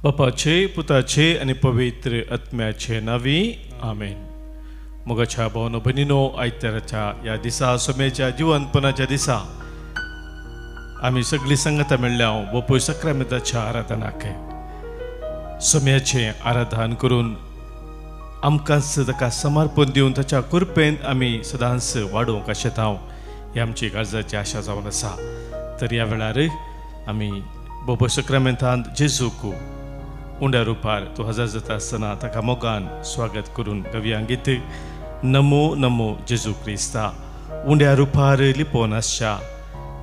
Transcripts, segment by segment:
बापाचे पुताचे आणि पवित्र आत्म्याचे नावी आमेन. मोगाच्या भावनो भयणीनो, आयताराच्या या दिसा सोम्याच्या जिवंतपणाच्या दिसा आम्ही सगळी संगता मेळ्ळ्या बापूय सक्रामेंताच्या आराधनाक सोम्याचे आराधन करून आमकांच ताका समर्पण दिवन ताच्या कृपेन आमी सदांच वाडोवंक शेतांव ही आमची काळजाची आशा जावन आसा. तर ह्या वेळार आमी बापूय सक्रामेंतांत जेजूक उंड्या रुपार तो हजर जाता आसतना ताका मोगान स्वागत करून गव्यांक गीत नमो नमो जेजू क्रिस्ता उंड्या रुपार लिपोवन आसच्या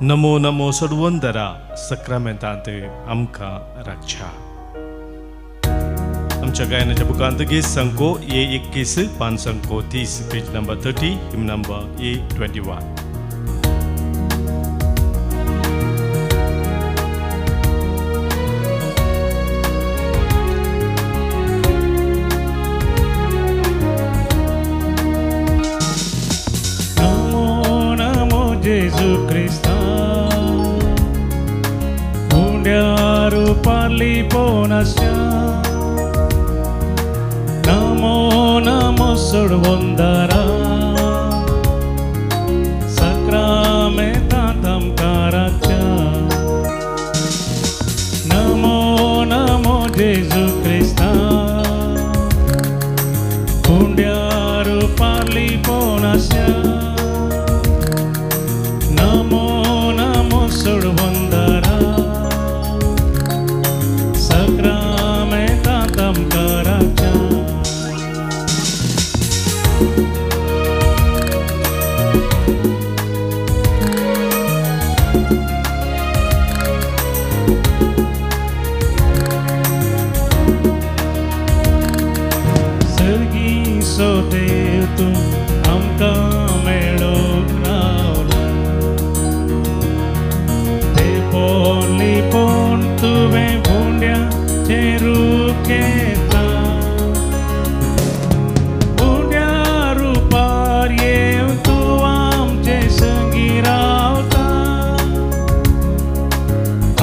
नमो नमो सोडवंदरा सक्रामेंतांत आमकां राखच्या. आमच्या गायनाच्या बुकांत गीत संको A21 पान संको 30 page number 30 him number A21. जेजू क्रिस्ता उंड्या रुपाली पोनास्या नमो नमो सोडवंदरा सक्रामेंतांत आमकां राखच्या. नमो नमो जेजू क्रिस्ता उंड्या रुपाली पोनास्या नमो नमो सोडवंदरा सक्रामेंतांत आमकां राखच्या. सर्गी सो देव तूं आमकां मेळोंक रावला लिपोन तुवें भोंड्याचें रूप घेतला. भोंड्या रुपार येवन तूं आमचे संगी रावता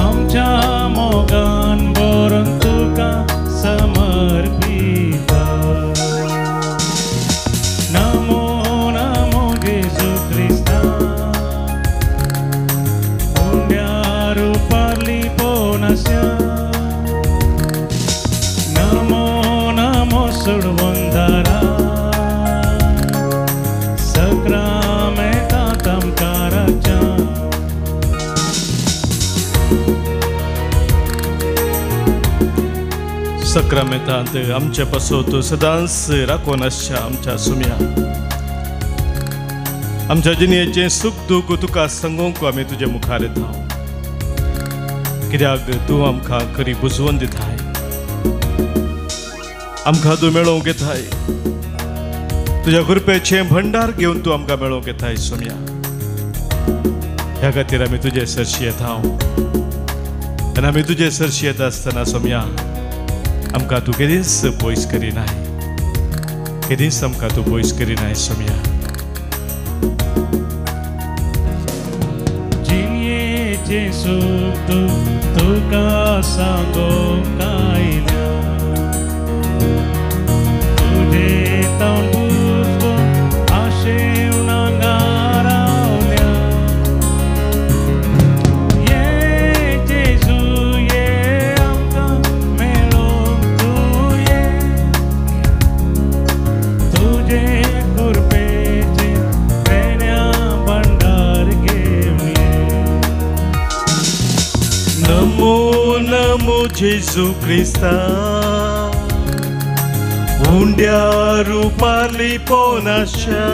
आमच्या मोगान बरोवन तुका समर्पिता. नमो नमो जेजू क्रिस्ता रुपाली पोनास्या नमो नमो सोडवंदरा सक्रामेंतांत आमकां राखच्या. सक्रामेंतांत आमचे पासत सदांच राखून आसच्या आमच्या सोम्या आमच्या जिणेचें सुख दूख तुका सांगूंक आमी तुजे मुखार येता. कित्याक तूं आमकां खरी बुजवण दिताय, आमकां तूं मेळोवंक येताय, तुज्या कृपेचें भंडार घेवन तूं आमकां मेळोवंक येताय सोम्या. ह्या खातीर आमी तुजे सरशी येता आनी आमी तुजे सरशी येता आसतना सोम्या आमकां तूं केदींच पयस करिनाय, केदींच आमकां तूं पयस करिनाय सोम्या. जिणेचें सूख तुका सांगोंक आयल्या तुजे तोंड पुजोवन आशेन हांगा रावल्या. ये जेजू ये आमकां मेळोवंक तूं ये तुजे कृपेचे वेण्या भंडार घेवन ये. नमो नमो जेजू क्रिस्ता उंड्या रुपाली पोनास्या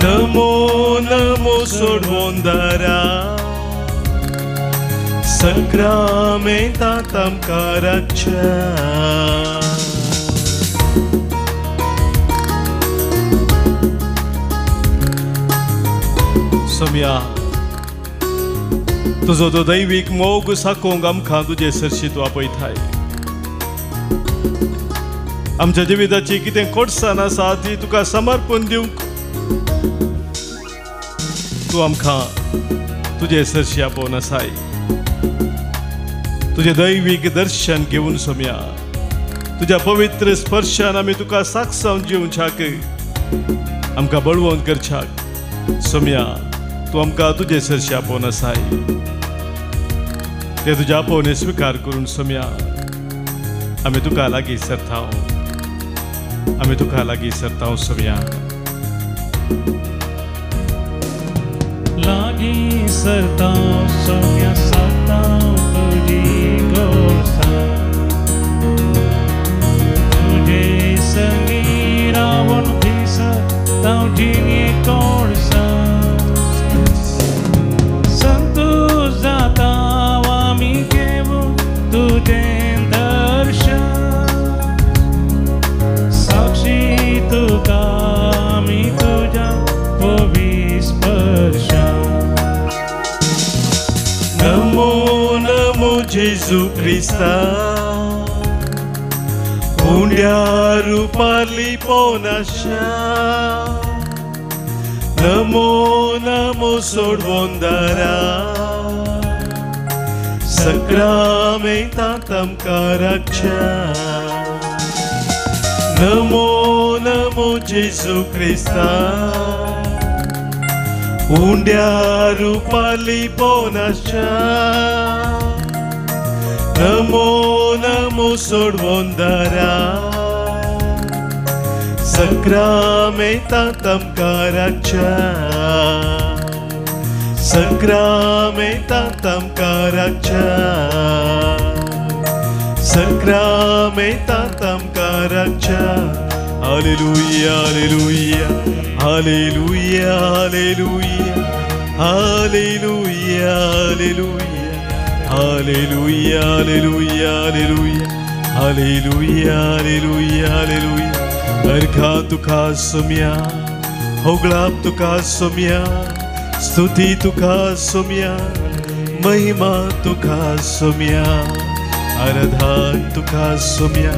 नमो नमो सोडवंदरा सक्रामेंतांत आमकां राखच्या. सोम्या तुजो तो दैवीक मोग साकोंक आमकां तुजे सरशी तूं आपयताय. आमच्या जिविताची कितें कोडसाण आसा ती तुका समर्पण दिवंक तूं आमकां तुजे सरशी आपोवन आसाय. तुझे दैविक दर्शन घेऊन सोम्या तुझ्या पवित्र स्पर्शान आम्ही तुका साक्षांत जिवंक आमकां बळवंत करच्याक सोम्या तू आमकां तुजे सरशी आपोवन आसाय ते तुज्या आपोवणे स्वीकार करून सोम्या आमी तुका लागीं सरतांव आमी तुका लागीं सरतांव सोम्या लागीं सरतांव सोम्या सरतांव तुजी गोडसाण तुजे संगी रावून दिसतांव जिणे गोडसाण संतोश जातांव आमी घेवून तुजें दर्शन साक्षी तुका आमी तुज्या पवित्र स्पर्शान नमो नमो जेजू क्रिस्ता हुंड्या रुपाली पोनाशा नमो नमो सोडवोंदारा सक्रामेंतांत आमकां रक्षा नमो नमो जेजू क्रिस्ता हुंड्या रुपाली पोनाशा नमो नमो सोडवोंदारा सक्रामेंतांत आमकां रक्षा सक्रामेंतांत आमकां रक्षा सक्रामेंतांत आमकां रक्षा हालेलुया hallelujah hallelujah hallelujah hallelujah hallelujah hallelujah hallelujah hallelujah hallelujah हालेलुया अर्घा तुका सोम्या होगळाप तुका सोम्या स्तुती तुका सोम्या महिमा तुका सोम्या आराधन तुका सोम्या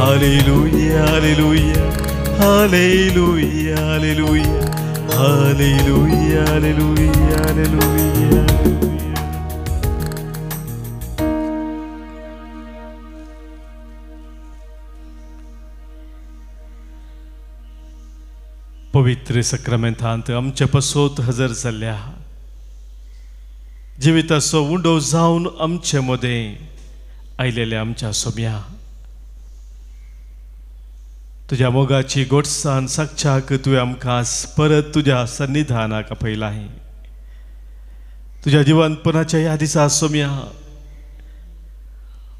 hallelujah hallelujah hallelujah hallelujah hallelujah hallelujah हालेलुया पवित्र सक्रामेंतांत आमचे पसोत हजर जाल्ल्या जिविताचो उंडो जावन आमचे मदें आयलेल्या आमच्या सोम्या तुझ्या मोगाची गोडसाण साक्षाक तुवें आमकां परत तुज्या सन्निधानाक आपयलां तुज्या जिवंतपणाच्या ह्या दिसा सोम्या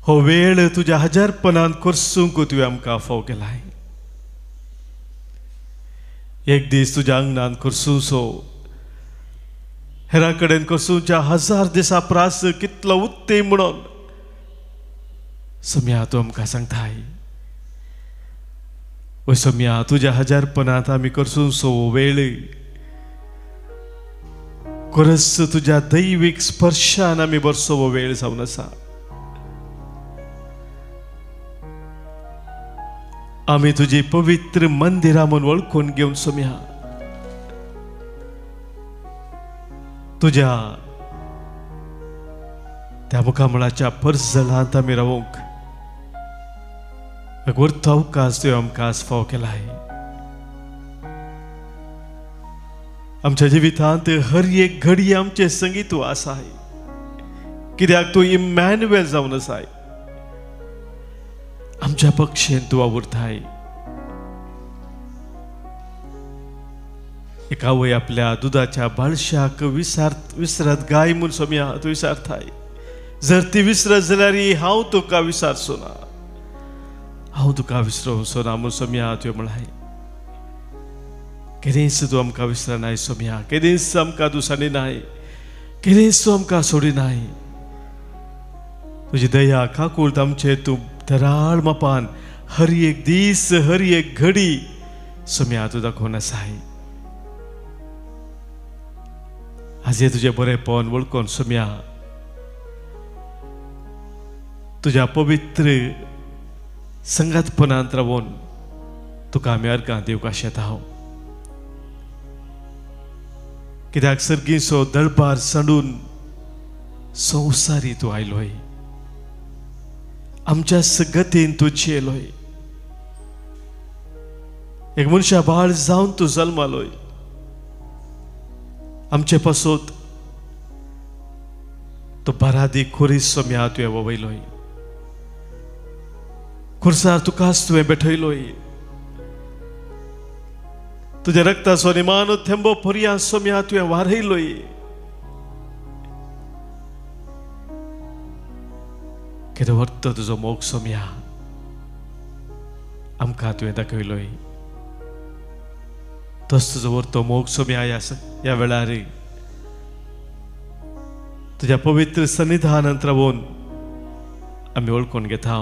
हो वेळ तुज्या हजारपणान करसूंक तुवें आमकां फाव केलाय एक दीस तुज्या अंगणान करसूसो हेरा कडेन करसूच्या 1000 दिसा प्रास कितलो उत्ते म्हणून सोम्या तूं आमकां सांगताय ओ सोम्या तुज्या हजारपणांत आमी करसूसो वेळ खरच तुज्या दैवीक स्पर्शान आमी बरसो हो वेळ जावन आसा आमी तुजी पवित्र मंदिरा म्हूण वळखून घेवन सोम्या तुज्या त्या मुखामळाच्या पर्जलांत आमी रावूंक व्हरतो अवकाश तुवें आमकां फाव केलाय आमच्या जिवितांत हर एक घडी आमचे संगी तूं आसाय कित्याक तूं इमॅन्युएल जावन आसाय आमच्या पक्षेन तूं आवरताय एका वय आपल्या दुधाच्या बाळशाक विसरत गाय म्हूण सोम्या तूं विचारताय जर ती विसरत जाल्यार हांव तुका विसरचो ना हांव तुका विसरचो ना म्हूण सोम्या तुवें म्हळाय केदेंच तूं आमकां विसरनाय सोम्या केदेंच आमकां तूं सानिनाय केदेंच तूं आमकां सोडिनाय तुजी दया काकूळट आमचे तूं तराळ मापान हर एक दीस हर एक घडी सोम्या तूं दाखोवन आसाय आजे तुजें बरेंपण वळखून सोम्या तुज्या पवित्र संगतपणांत रावून तुका आमी अर्गां दिवंक आशेता हांव कित्याक सर्गीचो दळपार सांडून संवसारी तूं आयलोय आमच्या सगतीन तुझी येलोय. एक मनशा बाळ जावन तू जल्मालोय. आमचे पासोत तो बरादी खुरीस सोम्या तुवें ववयलोय. खुर्सार तुकाच तुवें बैठयलोय. तुझ्या रक्ताचो निमानो थेंबो पर्या सोम्या तुवें वारयलोय. कितें व्हरतो तुजो मोग सोम्या आमकां तुवें दाखयलोय. तोच तुजो व्हरतो मोग सोम्या ह्या वेळार तुझ्या पवित्र सन्निधानांत रावून आमी वळखून घेता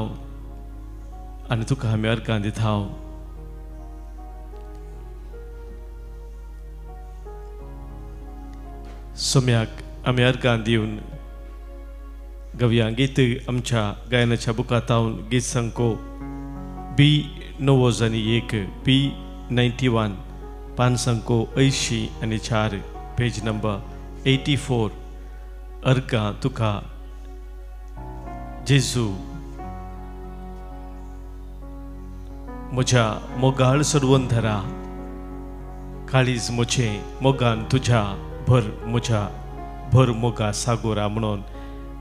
आनी तुका आमी अर्गां दिता. सोम्याक आमी अर्गां दिवन गव्या गीत आमच्या गायनाच्या बुकांत हांव गीत संको B901 P91 पान संको 80 पेज नंबर 84 अर्गां तुका जेजू म्हज्या मोगाळ सोडवून धरा. काळीज म्हजें मोगान तुज्या भर म्हज्या भर मोगा सागोरा म्हणून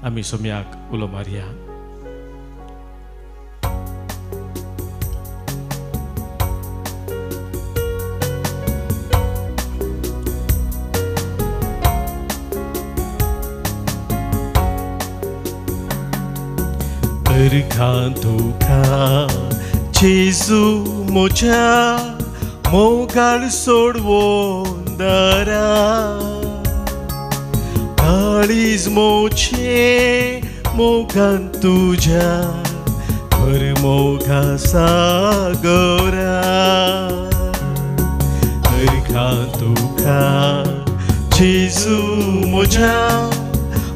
आमी सोम्याक उलो मारया. अर्गां तुका जेजू म्हज्या मोगाळ सोडवून धरा. काळीज मोचे मोगान तुझ्या भर मोगा सागोरा. अर्गां तुका जेजू म्हज्या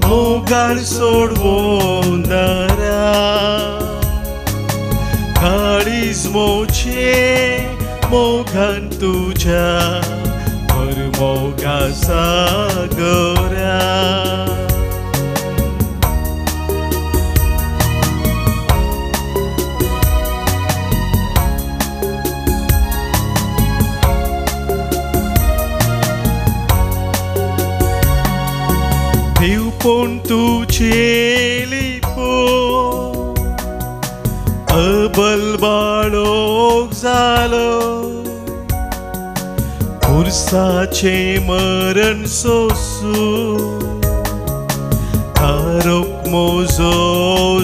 मोगाळ सोडवून धरा. काळीज मोचे मोगान तुझ्या भर मोगा सागोरा. देवपूण तुझे लिपो अबल बाळोक जालो. खुर्साचे मरण सोसू कारोक मोजो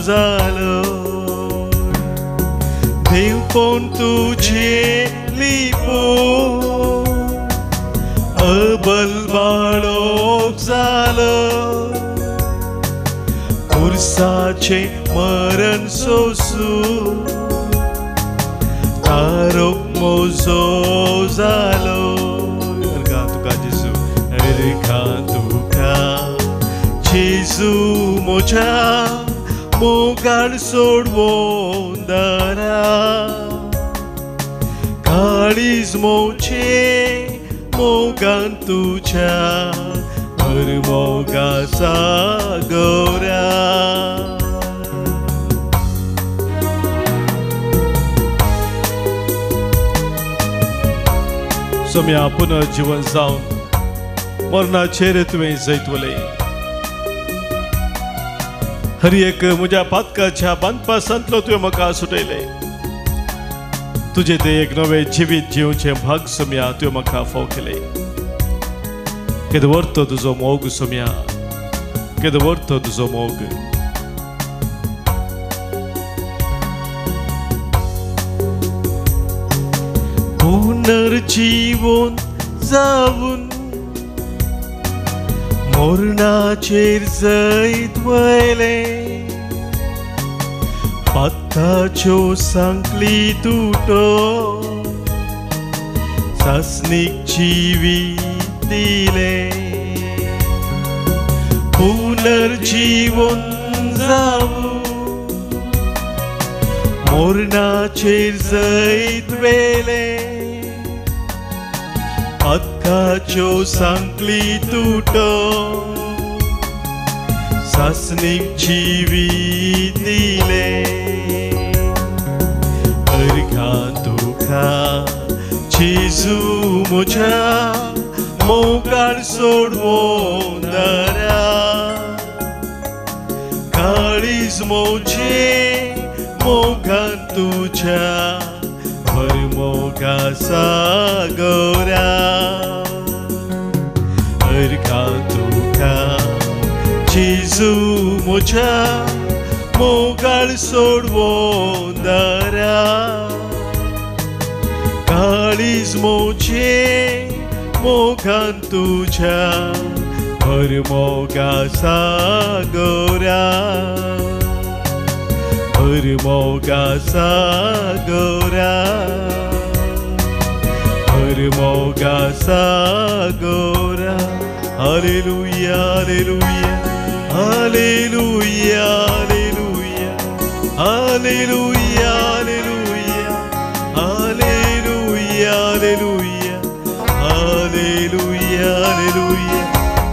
जालो. देवपूण तुझे लिपो अबल बाळोक जालो. खुर्साचे मरण सोसू कारोक मोजो जालो. अर्गां तुका जेजू अर्गां तुका जेजू म्हज्या मोगाळ सोडवून धरा. काळीज मोचे मोगान तुझ्या भर मोगा सागोरा. सोम्या पुनर्जीवन जावन मरणाचेर तुवें जैतवले. हर एक म्हज्या पातकाच्या बांदपासांतलो तुवें म्हाका सुटयले. तुझे ते एक नवे जिवीत जिवचे भाग सोम्या तुवें म्हाका फाव केले. केद व्हरतो तुजो मोग सोम्या केद व्हरतो तुजो मोग. पुनर्जीवन जावन मरणाचेर जैतवले. पातकाच्यो सांकली तुटो सासनीक जिवीत दिले. पुनर्जीवन जावन मरणाचेर जैतवले. पातकाच्यो सांकली तुटो सासणीक जिवीत दिले अर्घां तुका जेजू म्हज्या मोगाळ सोडवून दरा काळीज मोचे मोगान तुझ्या भरमोगा सागरा अर्घां तुका जेजू म्हज्या मोगाळ सोडवून दरा काळीज मोचे मोगान तुझ्या भरमोगा सागरा भरमोगा सागरा भरमोगा सागरा hallelujah hallelujah hallelujah hallelujah hallelujah hallelujah hallelujah hallelujah hallelujah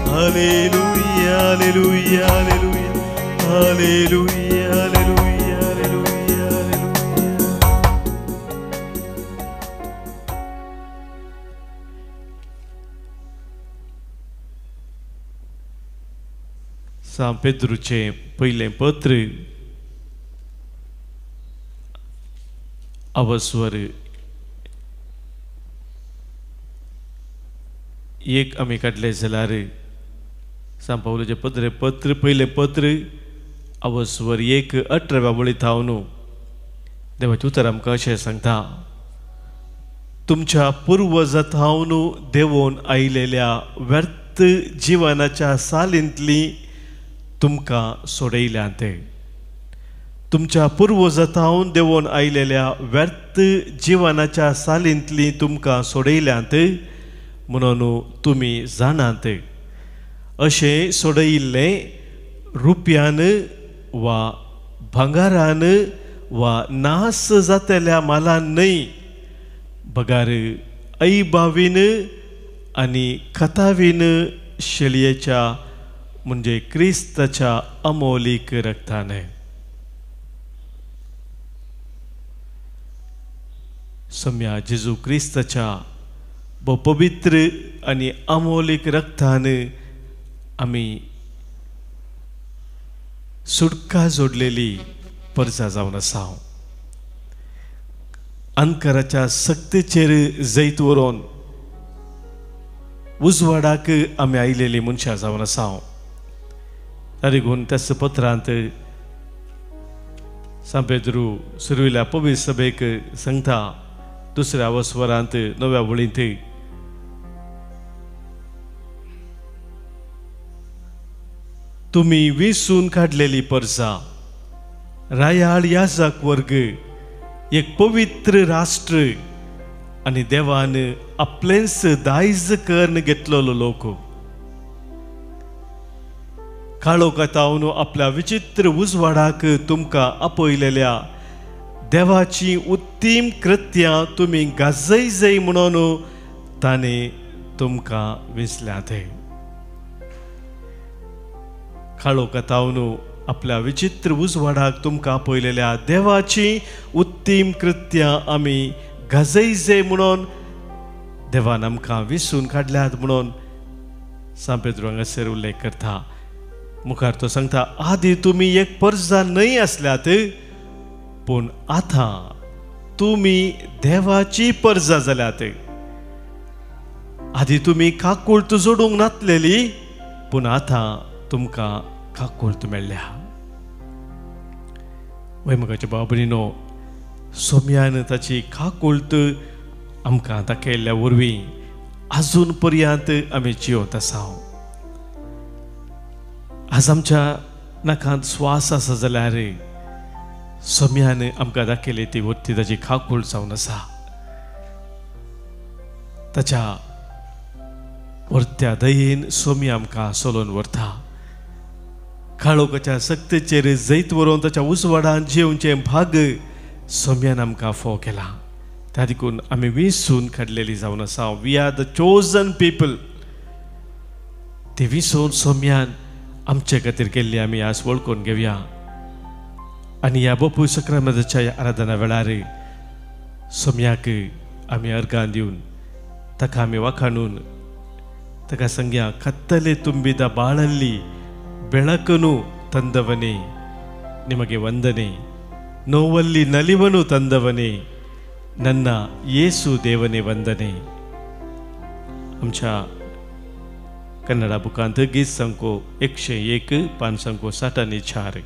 hallelujah hallelujah hallelujah hallelujah San Pedroचे पहिले पत्र अवस्वर एक आम्ही काढले जाल्यार San Pauluचे पत्र पहिले पत्र अवस्वर 1:18 वळीत हांव न्हू देवाचें उतर आमकां अशें सांगता तुमच्या पुर्वजांवन देवून आयिल्ल्या व्यर्थ जिवनाच्या सालींतली तुमकां सोडयल्यात तुमच्या पुर्वजांवन देवून आयिल्ल्या व्यर्थ जिवनाच्या सालींतली तुमकां सोडयल्यात म्हणून तुमी जाणात अशें सोडयिल्ले रुपयान वा भांगारान वा नास जातल्या मालान न्हय बगार ऐबावीन आनी खतावीन शेळयेच्या म्हणजे क्रिस्ताच्या अमोलीक रक्तान सम्या जेजू क्रिस्ताच्या पवित्र आनी अमोलीक रक्तान आमी सुटका जोडलेली परजा जावन आसा अंतराच्या सक्तीचेर जैत व्हरून उजवाडाक आमी आयिल्ली मनशां जावन आसा तारीखून त्याच पत्रांत San Pedro सुरविल्ल्या पवित्र सभेक सांगता दुसऱ्या अवस्वरांत 9व्या वळींत तुम्ही विसून काढलेली परजा रायाळ याजक वर्ग एक पवित्र राष्ट्र आणि देवान आपलेंच दायज करून घेतलेलो लोक काळोखांतल्यान आपल्या विचित्र उजवाडाक तुमकां आपयलेल्या देवाची उत्तीम कृत्यां तुमी गाजय म्हणून ताणें तुमकां विसल्यात काळोखांतल्यान आपल्या विचित्र उजवाडाक तुमकां आपयलेल्या देवाची उत्तीम कृत्यां आमी गाजय म्हणून देवान आमकां विसून काडल्यात म्हणून San Pedro हांगासर उल्लेख करता मुखार तो सांगता आदी तुमी एक परजा न्हय आसल्यात पूण आतां तुमी देवाची परजा जाल्यात आदी तुमी काकुळत जोडूंक नासलेली पूण आतां तुमकां काकुळत मेळ्ळ्या वैमगाच्या बाबरीनो सोम्यान ताची काकुळत आमकां दाखयल्ल्या वरवीं आजून पर्यंत आमी जिवत आसा आज आमच्या नाकांत स्वास आसा जाल्यार सोम्यान आमकां दाखयली ती वरती ताची काकुळ जावन आसा ताच्या वर्त्या दयेन सोमी आमकां सोलोवन व्हरता काळोखाच्या सक्तीचेर जैत व्हरून ताच्या उजवाडान जेवचे भाग सोम्यान आमकां फोव केला त्या देखून आमी विसून काडलेली जावन आसा we are the chosen people ते विसून सोम्यान आमचे खातीर केल्ली आमी आस वळखून घेवया आनी ह्या बापू सक्रामेंताच्या आराधना वेळार सोम्याक आमी अर्गां दिवन ताका आमी वखाणून ताका संग्या कತ್ತले ತುಂಬಿದ ಬಾಳಲ್ಲಿ ಬೆಳಕನ್ನು ತಂದವನೇ ನಿಮಗೆ ವಂದನೆ ನೋವಲ್ಲಿ ನಲಿವನು ತಂದವನೇ ನನ್ನ ಯೇಸು ದೇವನೇ ವಂದನೆ आमच्या कन्नडा बुकांत गीत संको 101 पान संको 64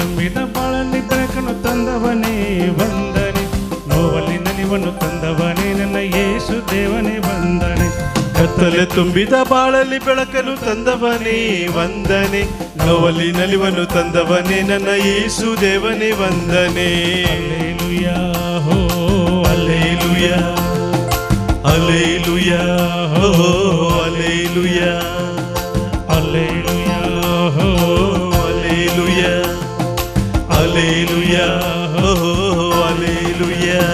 ತುಂಬಿದ ಬಾಳಲ್ಲಿ ಬೆಳಕನ್ನು ತಂದವನೇ ವಂದನೆ ನೋವಲ್ಲಿ ನಲಿವನ್ನು ತಂದವನೇ ನನ್ನ ಯೇಸು ದೇವನೇ ವಂದನೆ ಕತ್ತಲೆ ತುಂಬಿದ ಬಾಳಲ್ಲಿ ಬೆಳಕನ್ನು ತಂದವನೇ ವಂದನೆ ನೋವಲ್ಲಿ ನಲಿವನ್ನು ತಂದವನೇ ನನ್ನ ಯೇಸು ದೇವನೇ ವಂದನೆ ಹಲ್ಲೆಲೂಯಾ ಹೋ ಹಲ್ಲೆಲೂಯಾ ಹಲ್ಲೆಲೂಯಾ ಹೋ ಹಲ್ಲೆಲೂಯಾ ಹಲ್ಲೆಲೂಯಾ ಹೋ ಹಲ್ಲೆಲೂಯಾ Hallelujah, oh, hallelujah.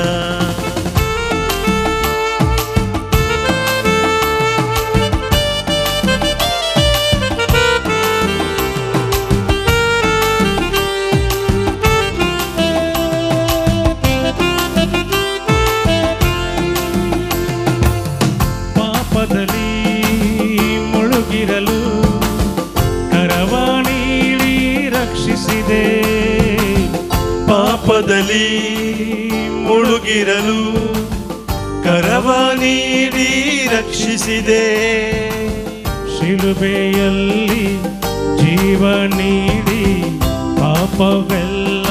ಪಾಪದಲ್ಲಿ ಮುಳುಗಿರಲು ಕರವ ನೀಡಿ ರಕ್ಷಿಸಿದೆ ಪಾಪದಲ್ಲಿ ಮುಳುಗಿರಲು ಕರವ ನೀಡಿ ರಕ್ಷಿಸಿದೆ ಶಿಲುಬೆಯಲ್ಲಿ ಜೀವ ನೀಡಿ ಪಾಪವೆಲ್ಲ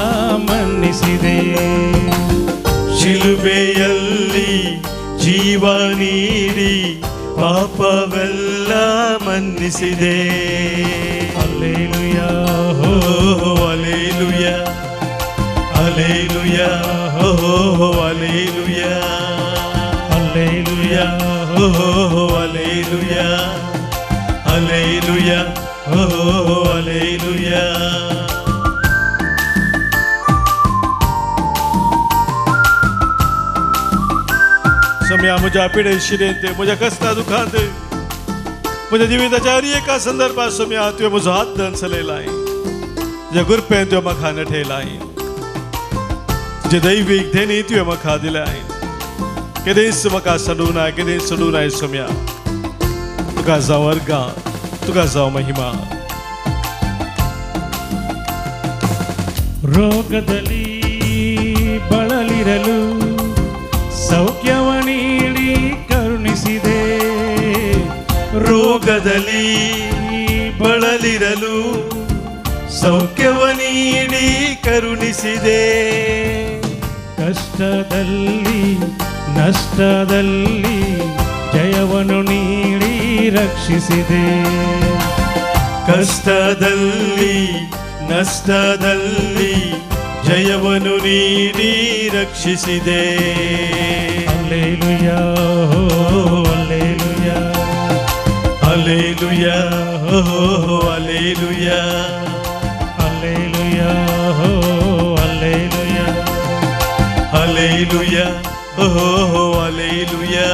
ಮನ್ನಿಸಿದೆ ಶಿಲುಬೆಯಲ್ಲಿ ಜೀವ ನೀಡಿ ಪಾಪವೆಲ್ಲ ಮನ್ನಿಸಿದೆ ಹಲ್ಲೆಲೂಯಾ ಹೋ hallelujah Hallelujah, oh, hallelujah, hallelujah, oh, hallelujah, hallelujah, oh, hallelujah. सम्या मुझ्या पिढे शिरेंते मुझ्या कष्टा दुखांत मुझ्या जीविताच्या हर एका संदर्भात सम्या तुझे मुझा हात दंसलेला आहे तुझ्या गुरपेन तुझ्या मखान ठेला आहे तुझे दैविक देणी तुझे मखा दिले आहे केदेस मका सडून आहे केदेस सडून आहे सम्या तुका जाव अर्गा तुका जाव महिमा ರೋಗದಲ್ಲಿ ಬಳಲಿರಲು ಸೌಖ್ಯವ ನೀಡಿ ಕರುಣಿಸಿದೆ ರೋಗದಲ್ಲಿ ಬಳಲಿರಲು ಸೌಖ್ಯವ ನೀಡಿ ಕರುಣಿಸಿದೆ ಕಷ್ಟದಲ್ಲಿ ನಷ್ಟದಲ್ಲಿ ಜಯವನ್ನು ನೀಡಿ ರಕ್ಷಿಸಿದೆ ಕಷ್ಟದಲ್ಲಿ ನಷ್ಟದಲ್ಲಿ ಜಯವನ್ನು ನೀಡಿ ರಕ್ಷಿಸಿದೆ ಹಲ್ಲೆಲೂಯಾ ಹೋ ಹಲ್ಲೆಲೂಯಾ ಹಲ್ಲೆಲೂಯಾ ಹೋ ಹಲ್ಲೆಲೂಯಾ ಹಲ್ಲೆಲೂಯಾ ಹೋ ಹಲ್ಲೆಲೂಯಾ ಹಲ್ಲೆಲೂಯಾ ಹೋ ಹಲ್ಲೆಲೂಯಾ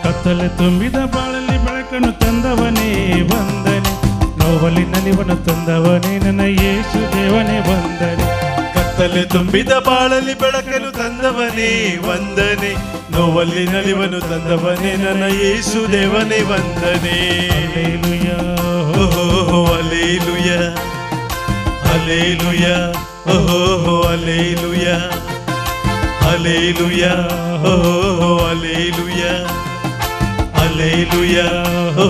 ಕತ್ತಲೆ ತುಂಬಿದ ಬಾಳಲ್ಲಿ ಬೆಳಕನ್ನು ತಂದವನೇ ವಂದನೆ ನೋವಲ್ಲಿ ನಲಿವನ್ನು ತಂದವನೇ ನನ್ನ ಯೇಸು ದೇವನೇ ವಂದನೆ ಕತ್ತಲೆ ತುಂಬಿದ ಬಾಳಲ್ಲಿ ಬೆಳಕನ್ನು ತಂದವನೇ ವಂದನೆ ನೋವಲ್ಲಿ ನಲಿವನ್ನು ತಂದವನೇ ನನ್ನ ಯೇಸು ದೇವನೇ ವಂದನೆ ಹಲ್ಲೆಲೂಯಾ ಓ ಹಲ್ಲೆಲೂಯಾ ಹಲ್ಲೆಲೂಯಾ ಓ ಹಲ್ಲೆಲೂಯಾ ಹಲ್ಲೆಲೂಯಾ ಓ ಹಲ್ಲೆಲೂಯಾ ಹಲ್ಲೆಲೂಯಾ ಓ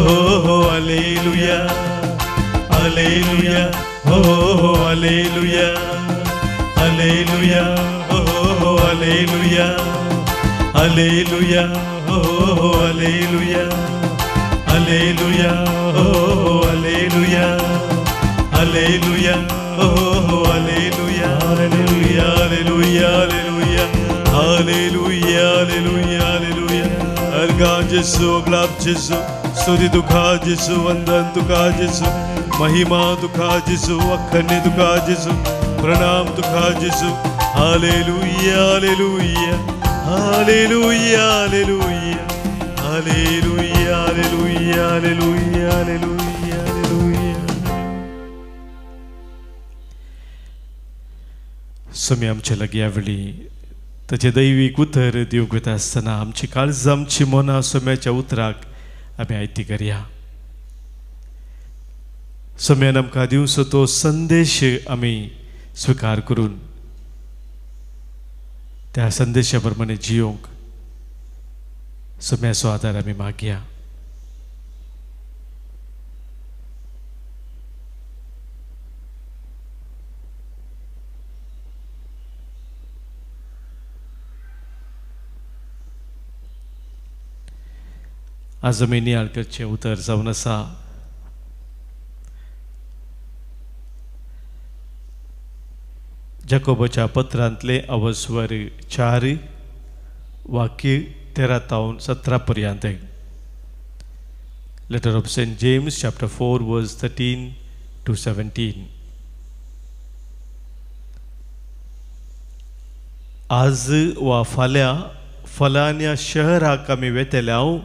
ಹಲ್ಲೆಲೂಯಾ ಹಲ್ಲೆಲೂಯಾ ಓ ಹಲ್ಲೆಲೂಯಾ ಹಲ್ಲೆಲೂಯಾ ಓ ಹಲ್ಲೆಲೂಯಾ ಹಲ್ಲೆಲೂಯಾ ಓ ಹಲ್ಲೆಲೂಯಾ ಹಲ್ಲೆಲೂಯಾ ಓ ಹಲ್ಲೆಲೂಯಾ ಹಲ್ಲೆಲೂಯಾ ಓ hallelujah hallelujah hallelujah hallelujah Alleluia, Alleluia, Alleluia. Argan Jesu, Glab Jesu, Sudi Dukha Jesu, Vandan Dukha Jesu, Mahima Dukha Jesu, Akhane Dukha Jesu, Pranam Dukha Jesu. Alleluia, Alleluia, Alleluia, Alleluia, Alleluia, Alleluia, Alleluia, Alleluia, Alleluia. समय आमच्या लागी यावेळी ताचे दैवीक उतर दिवंक वता आसतना आमची काळजां आमची मनां सोम्याच्या उतराक आमी आयती करया. सोम्यान आमकां दिवचो तो संदेश आमी स्विकार करून त्या संदेशा प्रमाणे जियोंक सोम्याचो आदार आमी मागया. आज आमी नियाळकरचें उतर जावन आसा जाकोबाच्या पत्रांतले अवस्वर 4 वाक्य 13 तावन 17 पर्यंत. Letter of Saint James chapter 4 verse 13 to 17. आज वा फाल्यां फलाण्या शहराक आमी वेतेल्याव,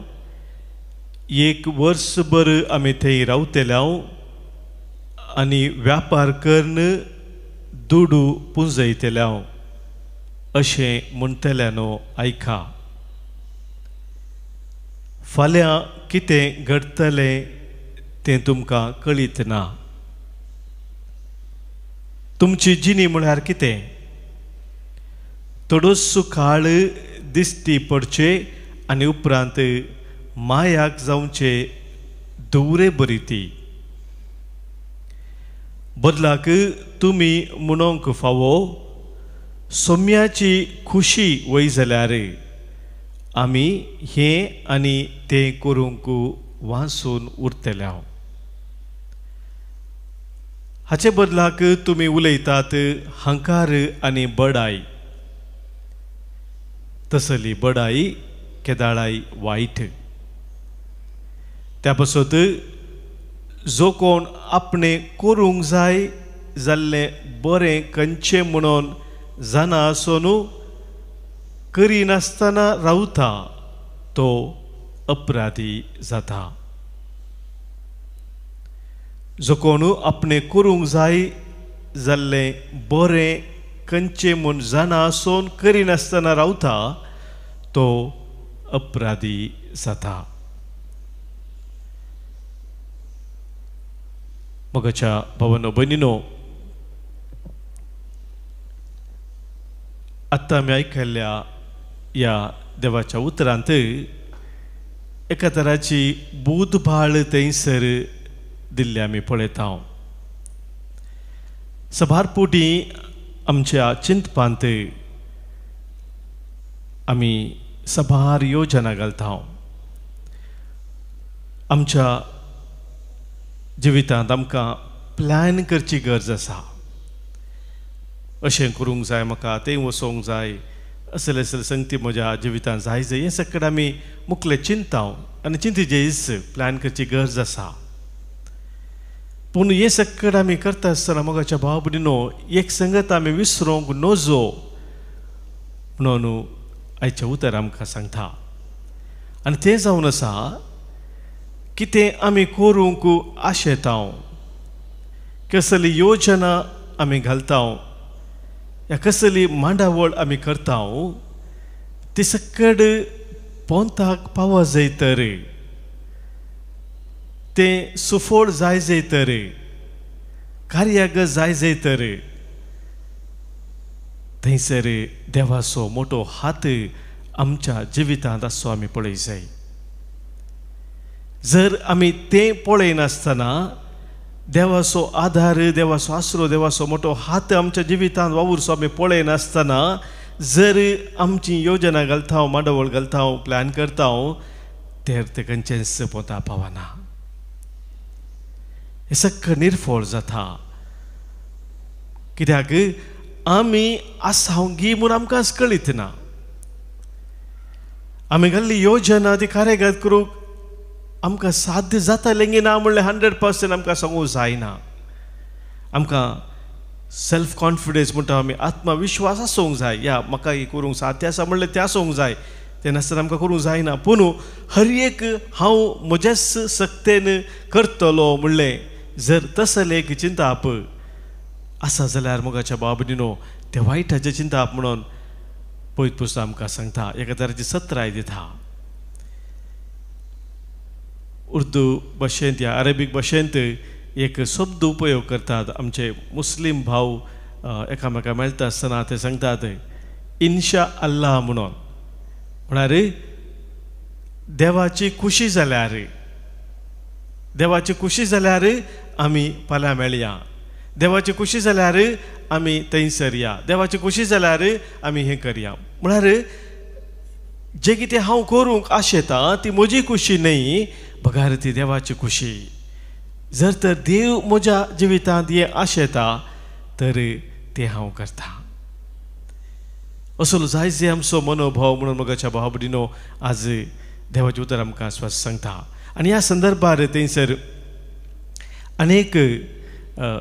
एक वर्सभर आमी थंय रावतेल्याव आनी व्यापार करून दुडू पुंजयतेल्याव अशें म्हणटल्यानो आयका. फाल्यां कितें घडटलें तें तुमकां कळीत ना. तुमची जिणी म्हळ्यार कितें? थोडोसो काळ दिश्टी पडचे आनी उपरांत मायाक जावचे दवरे बरी ती. बदलाक तुमी म्हणोंक फावो, सोम्याची खुशी वय जाल्यार आमी हें आनी तें करूंक वाचून उरतल्याव. हाचे बदलाक तुमी उलयतात हंकार आनी बडाई. तसली बडाई केदाळाई वायट. त्या पासत जो कोण आपणे करूंक जाय जाल्लें बरें खंयचें म्हणून जाणा आसोनू करिनासतना रावता तो अपराधी जाता. जो कोण आपणे करूंक जाय जाल्लें बरें खंयचें म्हूण जाणा आसोन करिनासतना रावता तो अपराधी जाता. मोगाच्या भावांनो भयणीनो, आत्तां आमी आयकल्ल्या ह्या देवाच्या उतरांत एका तराची बुधबाळ थंयसर दिल्ली आमी पळयता. सभारपोटी आमच्या चिंतपांत आमी सभार योजना घालता. आमच्या जिवितांत आमकां प्लॅन करची गरज आसा. अशें करूंक जाय, म्हाका तें वचोंक जाय, असले असले संगती म्हज्या जिवितांत जाय जाय, हें सगळें आमी मुखलें चिंता आनी चिंतेचे दीस प्लॅन करची गरज आसा. पूण हें सगळें आमी करता आसतना मोगाच्या भाव भयणीनो, एक संगत आमी विसरूंक नजो म्हणून आयचें उतर आमकां सांगता. आनी तें जावन आसा कितें आमी करूंक आशेता, कसली योजना आमी घालता, या कसली मांडावळ आमी करता, ती सगळें पोंताक पावा जाय तर, तें सुफोळ जाय जाय तर, कार्याक जाय जाय तर थंयसर देवाचो मोठो हात आमच्या जिवितांत आसो आमी पळय जाय. जर आमी तें पळयनासतना देवाचो आधार, देवाचो आसरो, देवाचो मोठो हात आमच्या जिवितांत वावुरचो आमी पळयनासतना जर आमची योजना घालता, मांडवळ घालता, प्लॅन करता, तर ते खंयचेंच पोंता पावना. हें सगळें निर्फळ जाता. कित्याक आमी आसांगी म्हूण आमकां कळीत ना. आमी घाल्ली योजना ती कार्यागत करूंक आमकां साध्य जातालें की ना म्हणल्यार 100% आमकां सांगूंक जायना. आमकां सेल्फ कॉन्फिडन्स म्हणटा आमी आत्मविश्वास आसूंक जाय. या म्हाका ही करूंक साध्य आसा म्हणल्यार तें आसूंक जाय. तें नासतना आमकां करूंक जायना. पूण हर एक हांव म्हज्याच सक्तेन करतलो म्हणलें जर तसलें एक चिंताप आसा जाल्यार मोगाच्या बाबडीनो ते वायटाचें चिंताप म्हणून पळयत पुस्तक आमकां सांगता. एका तराची सत्राय दिता. उर्दू भाशेंत या अरेबीक भाशेंत एक शब्द उपयोग करतात. आमचे मुस्लीम भाव एकामेका मेळटा आसतना ते सांगतात इन्शा अल्लाह म्हणून. म्हळ्यार देवाची खुशी जाल्यार आमी फाल्यां मेळया. देवाची खुशी जाल्यार आमी थंयसर या. देवाची खुशी जाल्यार आमी हें करया. म्हळ्यार जें कितें हांव करूंक आशेता ती म्हजी खुशी न्ही बगार ती देवाची खुशी. जर तर देव म्हज्या जिवितांत हें आशेता तर तें हांव करता. असलो जायते आमचो मनोभाव म्हणून मोगाच्या भावबडिनो आज देवाचें उतर आमकां स्वस्थ सांगता. आनी ह्या संदर्भार थंयसर अनेक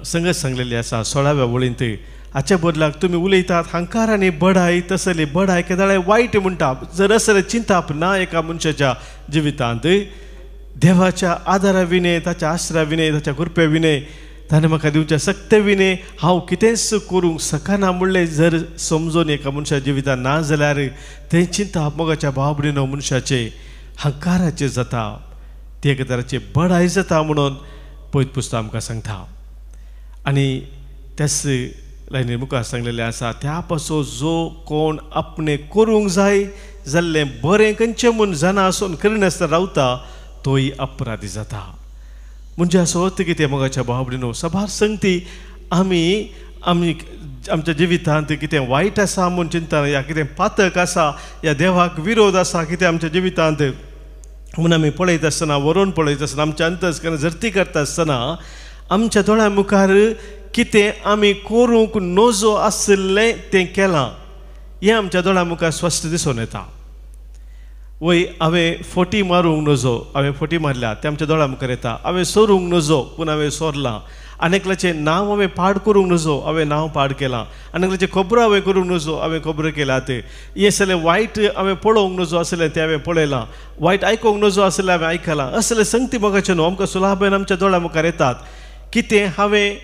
संगत सांगलेली आसा. 16व्या वळींत हाच्या बदलाक तुमी उलयतात हंकार आनी बडाय तसली बडाय केदाळे वायट म्हणटा. जर असलें चिंताप ना एका मनशाच्या जिवितांत देवाच्या आदारा विने ताच्या आश्रा विने ताच्या कृपे विने ताणें म्हाका दिवच्या सक्ते विने हांव कितेंच करूंक शकना म्हणलें जर समजून एका मनशाच्या जिवितांत ना जाल्यार तें चिंताप मोगाच्या भावबडिनो मनशाचे हंकाराचें जाता. ती एका तराची बडाय जाता म्हणून पळयत पुस्तक आमकां सांगता. आनी त्याच लायनीर मुखार सांगलेलें आसा त्या पासो जो कोण आपणें करूंक जाय जाल्लें बरें खंयचें म्हूण जाणा आसून करिनासतना रावता तोय अपराधी जाता. म्हणजे असो अर्थ कितें मोगाच्या भावबडिनो सभार सांगती आमी आमच्या जिवितांत कितें वायट आसा म्हूण चिंतना या कितें पातक आसा या देवाक विरोध आसा कितें आमच्या जिवितांत म्हूण आमी पळयत आसतना व्हरून पळयत आसतना आमच्या अंतस्करण झरती करता आसतना आमच्या दोळ्या मुखार कितें आमी करूंक नजो आसलें तें केलां हें आमच्या दोळ्या मुखार स्पश्ट दिसून येता. वय हांवें फोटी मारूंक नजो हांवें फोटी मारल्या तें आमच्या दोळ्या मुखार येता. हांवें सोरूंक नजो पूण हांवें सोरलां. आनेकल्याचें नांव हांवें पाड करूंक नजो हांवें नांव पाड केलां. आनेकल्याचें खबरो हांवें करूंक नजो हांवें खबरो केल्यात. हें सगळें वायट हांवें पळोवंक नजो आसलें तें हांवें पळयलां. वायट आयकोंक नजो आसलें हांवें आयकलां. असलें संगती मोगाचें न्हू आमकां सुलाभेन आमच्या दोळ्या मुखार येतात. कितें हांवें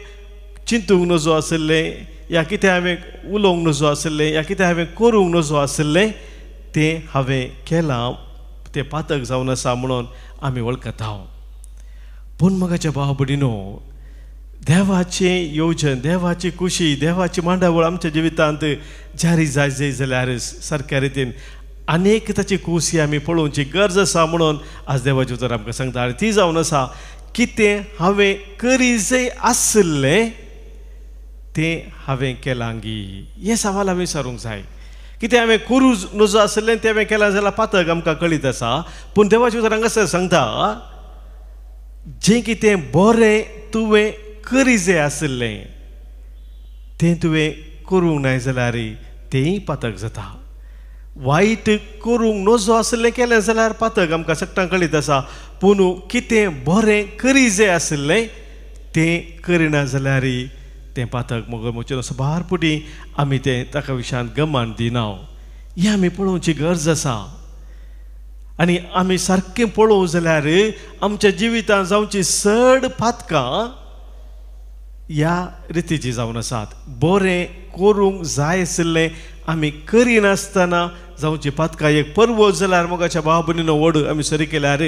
चिंतूंक नजो आसलें या कितें हांवें उलोवंक नजो आसलें या कितें हांवें करूंक नजो आसलें तें हांवें केलां. तें पातक जावन आसा म्हणून आमी वळखता. पूण मोगाच्या भावबडिनो देवाचें येवजन देवाची खुशी देवाची मांडावळ आमच्या जिवितांत जारी जाय जाल्यार सारक्या रितीन अनेक ताची खुशी आमी पळोवची गरज आसा म्हणून आज देवाचें उतर आमकां सांगता. आनी ती जावन आसा कितें हांवें करीजय आसलें तें हांवें केलां गी. हे सवाल हांवें विचारूंक जाय. कितें हांवें करूंक नजो आसलें तें हांवें केलां जाल्यार पातक आमकां कळीत आसा. पूण देवाचें उतर हांगासर सांगता जें कितें बरें तुवें करीजय आसलें तें तुवें करूंक ना जाल्यार तेंय पातक जाता. वायट करूंक नजो आसलें केलें जाल्यार पातक आमकां सगळ्यांक कळीत आसा. पूण कितें बरें करीजय आसलें तें करिना जाल्यार तें पातक मोगाचें सबारपुटी आमी तें ताका विशयान गमान दिना. हें आमी पळोवची गरज आसा. आनी आमी सारकें पळोवं जाल्यार आमच्या जिवितांत जावची चड पातकां ह्या रितीची जावन आसात. बरें करूंक जाय आसलें आमी करिनासतना जावची पातकां एक पर्व जाल्यार मोगाच्या भाव भयणीनो व्हड आमी सरी केल्यार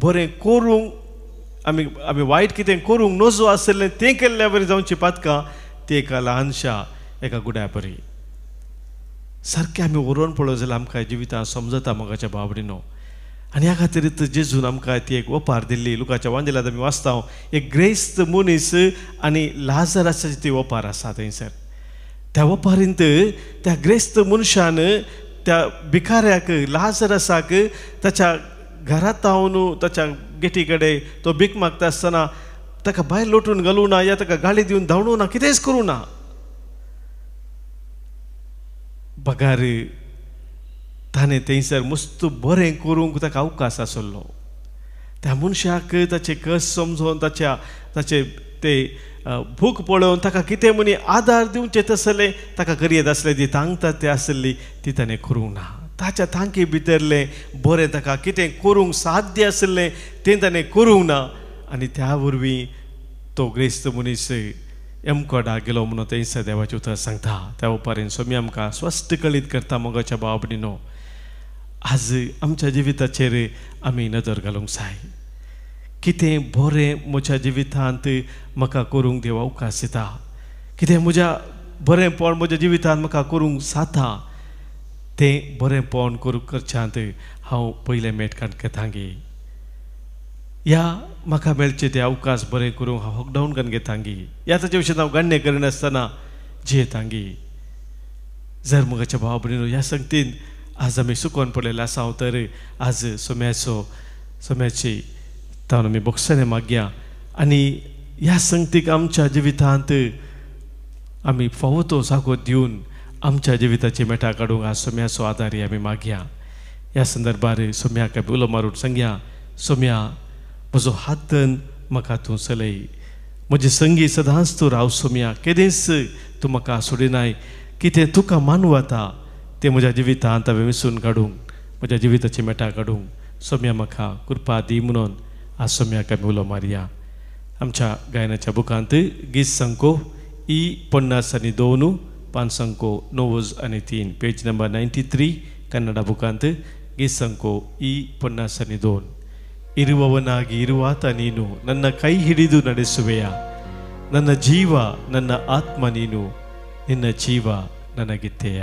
बरें करूंक आमी वायट कितें करूंक नजो आसलें तें केल्ल्या बरी जावची पातकां ती एका ल्हानशा एका गुड्या बरी सारकें आमी व्हरून पळोवं जाल्यार आमकां जिवितांत समजता मोगाच्या भाव भयणीनो. आनी ह्या खातीर जेजून आमकां ती एक वपार दिल्ली. लुकाच्या वांजेलांत आमी वाचता एक ग्रेस्त मनीस आनी लाजरासाची ती वपार आसा थंयसर. त्या वपारींत त्या ग्रेस्त मनशान त्या भिकाऱ्याक लाजरासाक ताच्या घरांत रावन ताच्या गेटी कडेन तो भीक मागता आसतना ताका भायर लोटून घालूं ना या ताका गाळी दिवन धांवडूं ना कितेंच करूं ना. बगार ताणें थंयसर मस्त बरें करूंक ताका अवकाश आसलो. त्या मनशाक ताचे कस समजोवन ताचे ते भूक पळोवन ताका कितें म्हणी आदार दिवचें तसलें ताका करीत आसलें ती तांगता तें आसली ती ताणें करूंक ना. ताच्या तांके भितरलें बरें ताका कितें करूंक साध्य आसलें तें ताणें करूंक ना. आनी त्या वरवीं तो ग्रेस्त मनीस एमकोडा गेलो म्हणून थंयसर देवाचें उतर सांगता. त्या उपारेन सोमी आमकां स्पश्ट कळीत करता मोगाच्या भाव भयणीनो, आज आमच्या जिविताचेर आमी नदर घालूंक जाय. कितें बरें म्हज्या जिवितांत म्हाका करूंक देव अवकाश दिता, कितें म्हज्या बरेंपण म्हज्या जिवितांत म्हाका करूंक जाता तें बरेंपण करच्यांत हांव पयलें मेटकांत घेतांगी. या म्हाका मेळचें तें अवकाश बरें करूंक हांव हॉकडावन करून घेतांगी. या ताचे विशीं हांव गण्य करिनासतना जियेतांगी. जर मोगाच्या भाव भयणीनो ह्या संगतीन आज आमी सुकोवन पडलेले आसा तर आज सोम्याची तावन आमी बोगसाने मागया आनी ह्या संगतीक आमच्या जिवितांत आमी फावो तो जागो दिवन आमच्या जिविताची मेटा काडूंक आज सोम्याचो आदारी आमी मागया. ह्या संदर्भार सोम्याक आमी उलो मारून सांगया, सोम्या म्हजो हात म्हाका तूं चलय, म्हजे संगी सदांच तूं राव सोम्या, केदेंच तूं म्हाका सोडिनाय. कितें तुका मानू आता तें म्हज्या जिवितांत हांवें विसरून काडूंक, म्हज्या जिविताची मेटा काडूंक सोम्या म्हाका कृपा दी म्हणून आज सोम्याक आमी उलो मारया. आमच्या गायनाच्या बुकांत गीत संको E52 पान संको 9 आनी 3 पेज नंबर 93 कन्नಡ बुकांत गीत संको E52. ಇರುವವನಾಗಿ ಇರುವಾತ ನೀನು, ನನ್ನ ಕೈ ಹಿಡಿದು ನಡೆಸುವೆಯ, ನನ್ನ ಜೀವ ನನ್ನ ಆತ್ಮ ನೀನು, ನಿನ್ನ ಜೀವ ನನಗಿತ್ತೆಯ.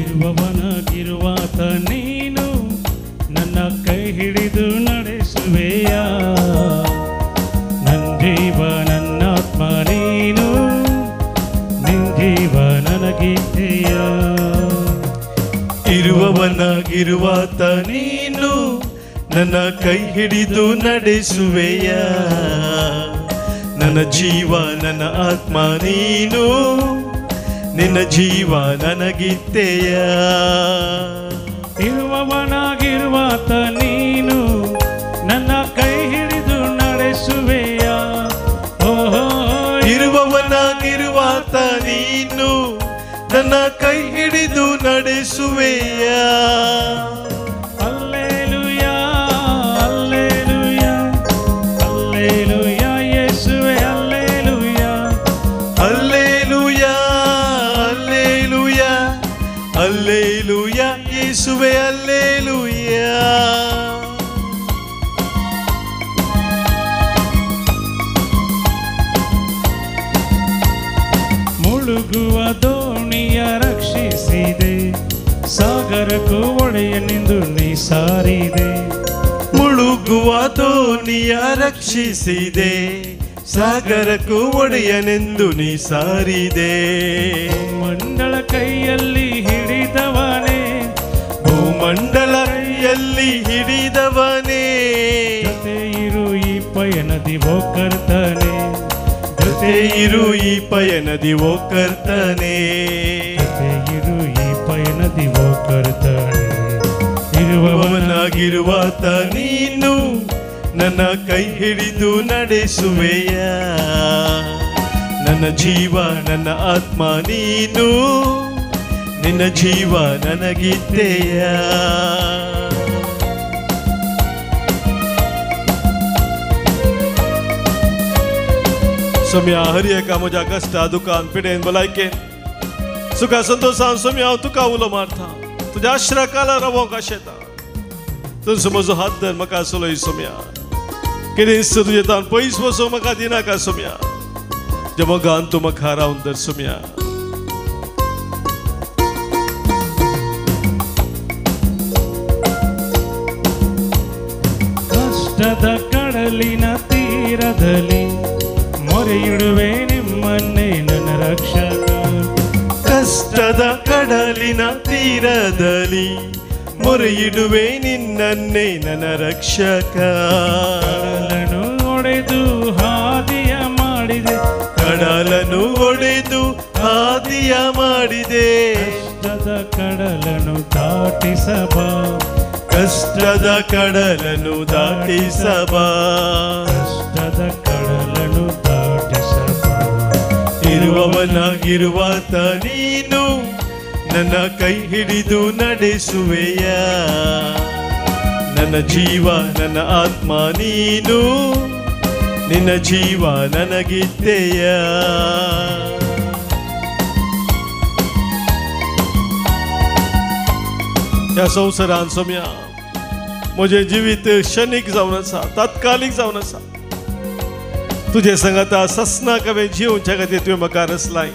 ಇರುವವನಾಗಿರುವಾತ ನೀನು, ನನ್ನ ಕೈ ಹಿಡಿದು ನಡೆಸುವೆಯ, ಜೀವ ನನ್ನಾತ್ಮ ನೀನು, ನಿನ್ ಜೀವ ನನಗಿದೆಯ. ಇರುವವನಾಗಿರುವಾತ ನೀನು, ನನ್ನ ಕೈ ಹಿಡಿದು ನಡೆಸುವೆಯ, ನನ್ನ ಜೀವ ನನ್ನ ಆತ್ಮ ನೀನು, ನಿನ್ನ ಜೀವ ನನಗಿದೆಯ. ಇರುವವನಾಗಿರುವಾತ ನೀನು, ನನ್ನ ಕೈ ಹಿಡಿದು ನಡೆಸುವೆಯ. ಇರುವವನಾಗಿರುವಾತ ನೀನು, ನನ್ನ ಕೈ ಹಿಡಿದು ನಡೆಸುವೆಯ. ಹಲ್ಲೆಲೂಯಾ ಹಲ್ಲೆಲೂಯಾ ಹಲ್ಲೆಲೂಯಾ ಯೇಸುವೇ ಹಲ್ಲೆಲೂಯಾ ಹಲ್ಲೆಲೂಯಾ ಹಲ್ಲೆಲೂಯಾ ಹಲ್ಲೆಲೂಯಾ ಯೇಸುವೇ ಹಲ್ಲೆಲೂಯಾ. ಮುಳುಗುವ ದೋಣಿಯ ರಕ್ಷಿಸಿದೆ, ಸಾಗರಕ್ಕೂ ಒಡೆಯನೆಂದು ನೀ ಸಾರಿದೆ. ಮುಳುಗುವ ದೋಣಿಯ ರಕ್ಷಿಸಿದೆ, ಸಾಗರಕ್ಕೂ ಒಡೆಯನೆಂದು ನೀ ಸಾರಿದೆ. ಮಂಡಳ ಕೈಯಲ್ಲಿ ಹಿಡಿದವನೇ, ಭೂಮಂಡಲ ಕೈಯಲ್ಲಿ ಹಿಡಿದವನೇ, ಜೊತೆ ಇರು ಈ ಪಯಣದಿ ಓ ಕರ್ತನೇ, ಜೊತೆ ಇರು ಈ ಪಯಣದಿ ಓ ಕರ್ತನೇ, ಜೊತೆ ಇರು ಈ ಪಯಣದಿ ಓ ಕರ್ತನೇ. ಇರುವವನಾಗಿರುವಾತ ನೀನು, ನನ್ನ ಕೈ ಹಿಡಿದು ನಡೆಸುವೆಯ, ನನ್ನ ಜೀವ ನನ್ನ ಆತ್ಮ ನೀನು, ನಿನ್ನ ಜೀವ ನನಗಿದೆಯ. सोम्या हरी एका म्हज्या कश्टा दुखान पिडेन भलायकेन सुखा संतोषान सोम्या हांव तुका उलो मारता, तुज्या आश्रा काला रावोंक आशेता. तुजो म्हजो हात धर म्हाका चलय सोम्या, कितें तुजे तान पयस वचोंक म्हाका दिनाका सोम्या, जे मोगान तूं म्हाका रावन धर सोम्या. ಕಷ್ಟದ ಕಡಲಿನ ತೀರದಲ್ಲಿ ಮೊರೆಯಿಡುವೆ ನಿಮ್ಮನ್ನೇ ನನ್ನ ರಕ್ಷಕ. ಕಷ್ಟದ ಕಡಲಿನ ತೀರದಲ್ಲಿ ಮೊರೆಯಿಡುವೆ ನಿನ್ನನ್ನೇ ನನ್ನ ರಕ್ಷಕ. ಕಡಲನ್ನು ಒಡೆದು ಹಾದಿಯ ಮಾಡಿದೆ, ಕಡಲನ್ನು ಒಡೆದು ಹಾದಿಯ ಮಾಡಿದೆ. ಕಷ್ಟದ ಕಡಲನ್ನು ದಾಟಿಸಬಾ, ಕಷ್ಟದ ಕಡಲನ್ನು ದಾಟಿಸಬಾ, ಕಷ್ಟದ ಕಡಲನ್ನು ದಾಟಿಸಬಾ. ಇರುವವನಾಗಿರುವಾತ ನೀನು ನನ್ನ ಕೈ ಹಿಡಿದು ನಡೆಸುವೆಯ. ನನ್ನ ಜೀವ ನನ್ನ ಆತ್ಮ ನೀನು, ನಿನ್ನ ಜೀವ ನನಗಿದ್ದೆಯ. या संवसारान सोम्या म्हजें जिवीत क्षणीक जावन आसा, तात्कालीक जावन आसा. तुजे सांगाता ससनाक हांवें जिवच्या खातीर तुवें म्हाका रचलाय.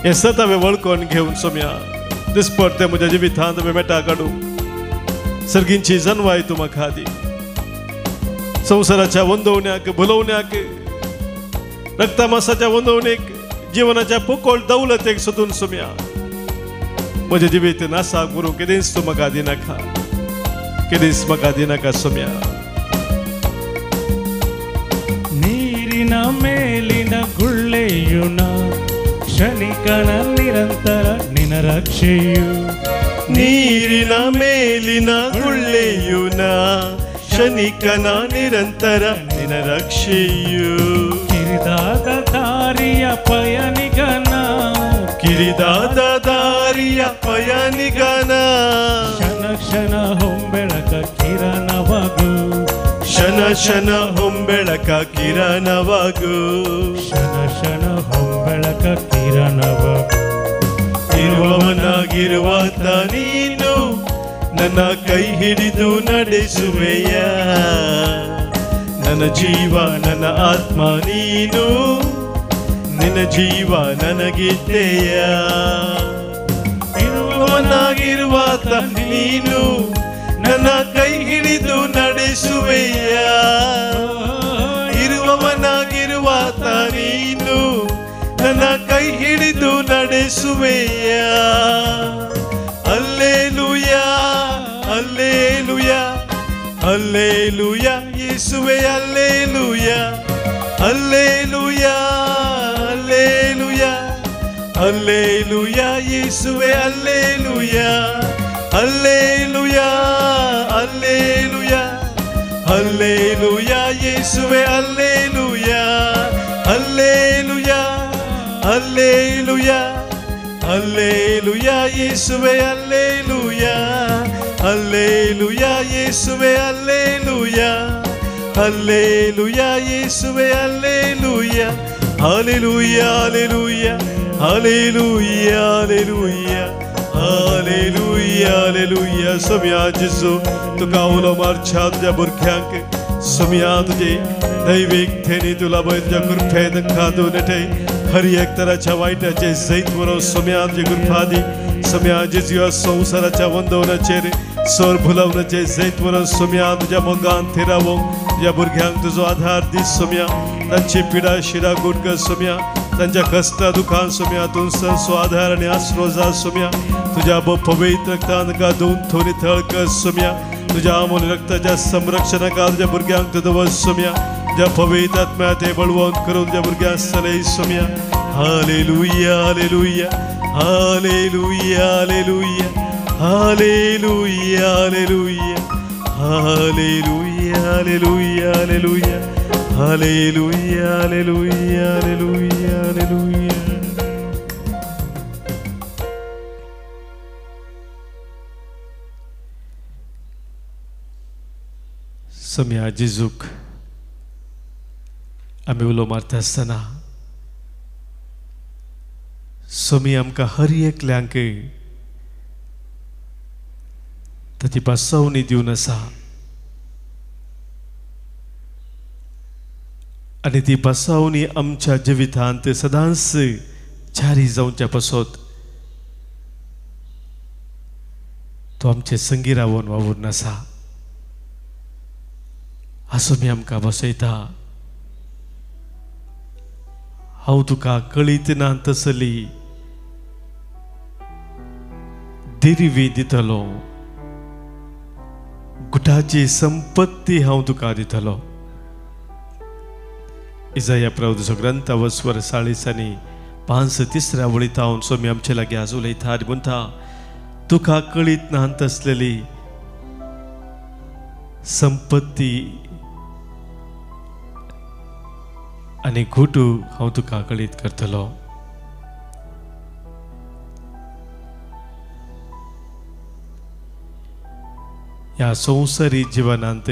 हें सत हांवें वळखून घेवन सोम्या दिसपट तें म्हज्या जिवितांत हांवें मेटा काडूं. सर्गींची जन्वाय तूं म्हाका दी. संवसाराच्या वंदवण्याक भुलवण्याक, रक्तामासाच्या वंदवणेक, जिवनाच्या पोकळ दौलतेक सोदून सोम्या म्हजें जिवीत नासाक करूं केदेंच तूं म्हाका दिनाका, केदेंच म्हाका दिनाका सोम्या. ನೀರಿನ ಮೇಲಿನ ಗುಳ್ಳೆಯುನ ಕ್ಷಣಿಕನ ನಿರಂತರ ನಿನ್ನ ರಕ್ಷೆಯು. ನೀರಿನ ಮೇಲಿನ ಗುಳ್ಳೆಯುನ ಕ್ಷಣಿಕನ ನಿರಂತರ ನಿನ್ನ ರಕ್ಷೆಯು. ಕಿರಿದಾದ ದಾರಿಯ ಪಯಣಿಗನ, ಕಿರಿದಾದ ದಾರಿಯ ಪಯಣಿಗನ, ಕ್ಷಣ ಕ್ಷಣ ಹೊಂಬೆಳಕ ಕಿರಣವಾಗು, ಕ್ಷಣ ಕ್ಷಣ ಹೊಂಬೆಳಕ ಕಿರಣವಾಗು, ಕ್ಷಣ ಕ್ಷಣ ಹೊಂಬೆಳಕ ಕಿರಣವಾಗು. ಇರುವವನಾಗಿರುವಾತ ನೀನು ನನ್ನ ಕೈ ಹಿಡಿದು ನಡೆಸುವೆಯ. ನನ್ನ ಜೀವ ನನ್ನ ಆತ್ಮ ನೀನು, ನಿನ್ನ ಜೀವ ನನಗಿದ್ದೆಯ. ಇರುವವನಾಗಿರುವಾತ ನೀನು ನನ್ನ ಕೈ ಹಿಡಿದು ನಡೆಸುವೆಯ. ಇರುವವನಾಗಿರುವಾತ ನೀನು ನನ್ನ ಕೈ ಹಿಡಿದು ನಡೆಸುವೆಯ. ಹಲ್ಲೆಲೂಯಾ ಹಲ್ಲೆಲೂಯಾ ಹಲ್ಲೆಲೂಯಾ ಯೇಸುವೇ ಹಲ್ಲೆಲೂಯಾ ಹಲ್ಲೆಲೂಯಾ ಹಲ್ಲೆಲೂಯಾ ಹಲ್ಲೆಲೂಯಾ ಯೇಸುವೇ ಹಲ್ಲೆಲೂಯಾ ಹಲ್ಲೆಲೂಯಾ ಹಲ್ಲೆಲೂಯಾ ಹಲ್ಲೆಲೂಯಾ ಯೇಸುವೇ ಹಲ್ಲೆಲೂಯಾ ಹಲ್ಲೆಲೂಯಾ ಹಲ್ಲೆಲೂಯಾ ಹಲ್ಲೆಲೂಯಾ ಯೇಸುವೇ ಹಲ್ಲೆಲೂಯಾ ಹಲ್ಲೆಲೂಯಾ ಯೇಸುವೇ ಹಲ್ಲೆಲೂಯಾ ಹಲ್ಲೆಲೂಯಾ ಯೇಸುವೇ hallelujah hallelujah hallelujah hallelujah hallelujah hallelujah hallelujah. सोम्या जेजू तुका उलो मारच्या तुझ्या भुरग्यांक सोम्या तुझे दैविकतेने तुला तुझ्या कृपेन खादून नेटे हर एक तराच्या वाईटाचे जैत बरो सोम्या तुझे कृपा दी. सोम्या जेजू संवसाराच्या वंदवनाचेर सोर भुलवण्याचे जैत बरो सोम्या तुझ्या मोगान थिरावो तुझ्या भुरग्यांक तुझो आधार दी. सोम्या तांची पिडा शिरा गुट कर सोम्या तांच्या कष्टा दुखान सोम्या तूं सो आधार आणि आसरो जा सोम्या तुझ्या पवित्र रक्तान गादून थोडी थळक सोम्या तुझ्या अमूल्य रक्ताच्या संरक्षणाका तुझ्या भुरग्यांक तुझो सोम्या तुझ्या पवित्र आत्म्या ते बळवंत करून तुझ्या भुरग्यांक सलय सोम्या. Hallelujah hallelujah hallelujah hallelujah hallelujah hallelujah hallelujah hallelujah hallelujah hallelujah hallelujah hallelujah hallelujah. सोम्या जेजूक आमी उलो मारता आसतना सोमी आमकां हर एकल्यांक ताची पासवणी दिवन आसा आनी ती पासवणी आमच्या जिवितांत सदांच जारी जावच्या पासत तो आमचे संगी रावन वावून आसा. सोमी आमकां बसयता हांव तुका कळीत ना तसली दिरवी दितलो गुटाची संपत्ती हांव तुका दितलो. इजाया प्रवचो ग्रंथ वस्वर 40 आनी 5 वळीत हांव सोमी आमचे लागीं आज उलयता आनी म्हणटा तुका कळीत नात असलेली संपत्ती आनी घुटू हांव तुका कळीत करतलो. ह्या संवसारी जिवनांत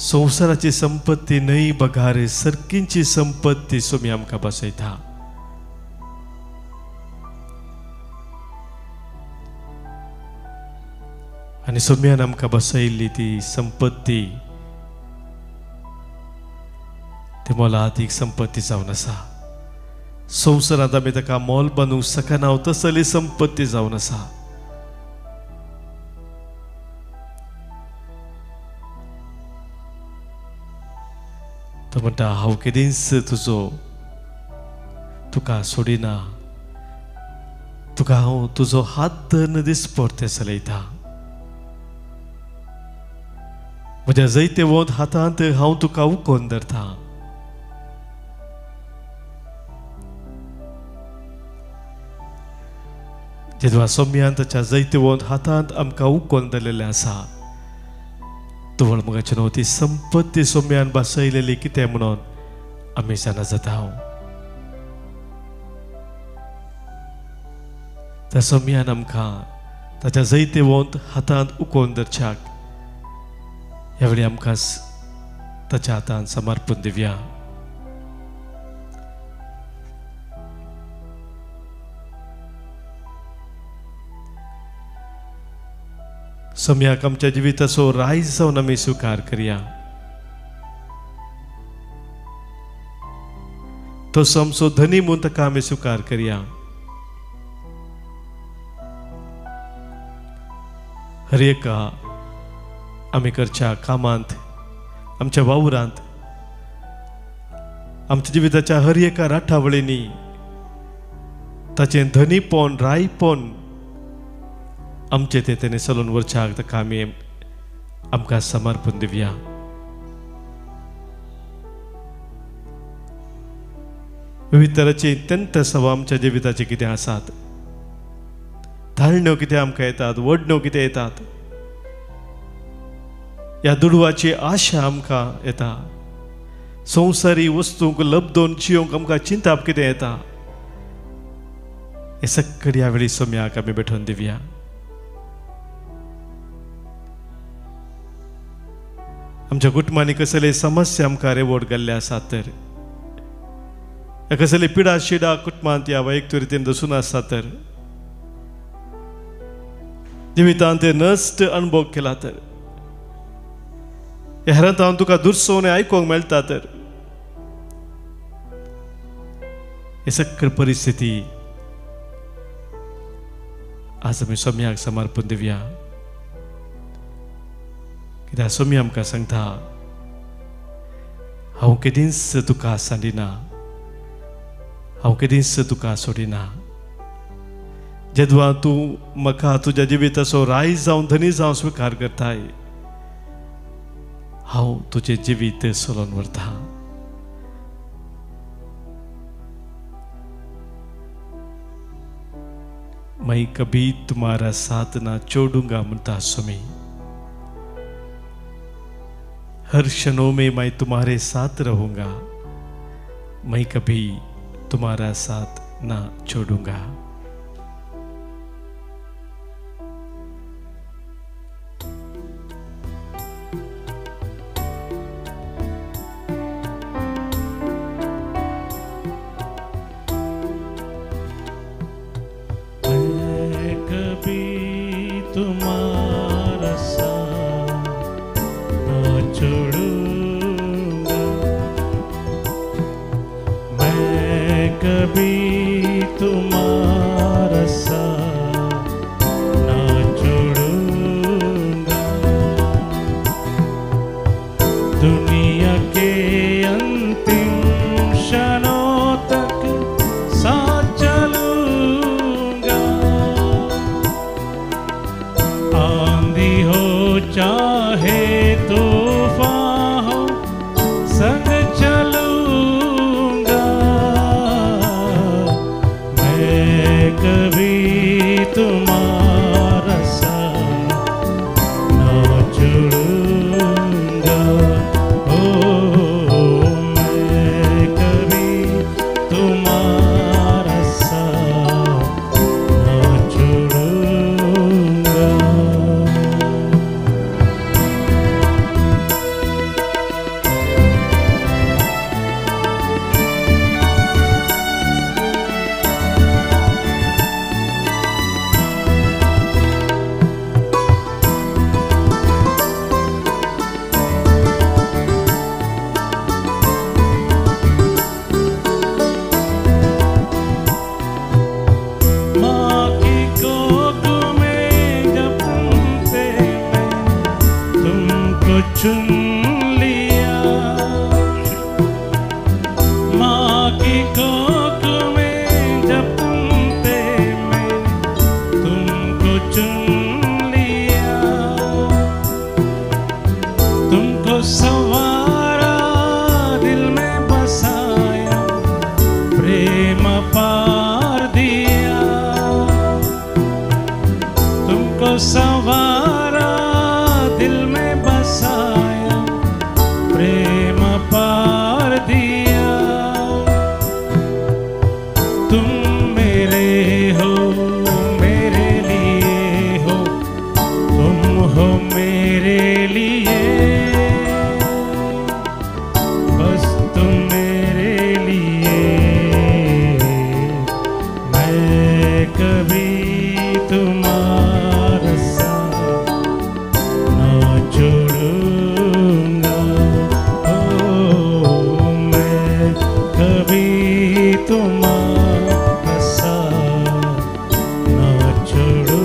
संवसाराची संपत्ती न्हय बगार सरकींची संपत्ती सोमी आमकां बसयता. आनी सोम्यान आमकां बसयल्ली ती संपत्ती ती मोलादीक संपत्ती जावन आसा. संवसारांत आमी ताका मोल बांदूंक शकना तसली संपत्ती जावन आसा. तो म्हणटा हांव केदींच तुका सोडिना, तुका हांव तुजो हात धरून दिसपरते चलयता. म्हज्या जैते वोंत हातांत हांव तुका उखोवन धरता. जेदवा सोम्यान ताच्या जैते वोंत हातांत आमकां उखोवन धरलेलें आसा. तोवळ मुगाचे न्हू ती संपत्ती सोम्यान बसयलेली कितें म्हणून आमी जाणा जाता. त्या सोम्यान आमकां ताच्या जैते वोंत हातांत उखोवन धरच्याक ह्या वेळी आमकां ताच्या हातांत समर्पण दिवया. सोम्याक आमच्या जिविताचो रायज जावन आमी स्वीकार करया. तो आमचो धनी म्हणून ताका आमी स्वीकार करया. हर एका आमी करच्या कामांत, आमच्या वावरांत, आमच्या जिविताच्या हर एका राठावळींनी ताचें धनीपण रायपण आमचे तेने चलून वरच्याक ताका आमी आमकां समर्पण दिवया. विविध तरेची अत्यंत सवा आमच्या जिविताचे कितें आसात. धारण्यो कितें आमकां येतात, वडण्यो कितें येतात, ह्या दुडवाची आशा आमकां येता. संवसारी वस्तूंक लबदोन जियोंक आमकां चिंताप कितें येता. हे सगळें ह्या वेळी सोम्याक आमी भेटोवन दिवया. आमच्या कुटुंबांनी कसले समस्या आमकां रेवोड गेल्ले आसात तर, कसले पिडा शिडा कुटुंबांत ह्या वैयक्तीक रितीन दसून आसात तर, जिवितांत नश्ट अनुभव केला तर, हेरांत हांव तुका दुर्सोवणे आयकूंक मेळटा तर, हे सगळे परिस्थिती आज आमी सोम्याक समर्पण दिवया. कित्याक सोमी आमकां सांगता हांव केदींच तुका सांडिना, हांव केदींच तुका सोडिना. जेदवा तूं म्हाका तुज्या जिविताचो रायज जावन धनी जावन स्वीकार करताय, हांव तुजें जिवीत चलोवन व्हरता. मैं कभी तुम्हारा साथ ना छोड़ूंगा म्हणटा सोमी. हर क्षणों में मैं तुम्हारे साथ रहूंगा, मैं कभी तुम्हारा साथ ना छोड़ूंगा. आंधी हो पार दिया। तुम मेरे हो, मेरे लिए हो, तुम हो मेरे लिए, बस तुम मेरे लिए। मैं कभी तुम्हारा साथ ना छोड़ूंगा। ओ मैं कभी तुम्हारा साथ ना छोड़ूंगा।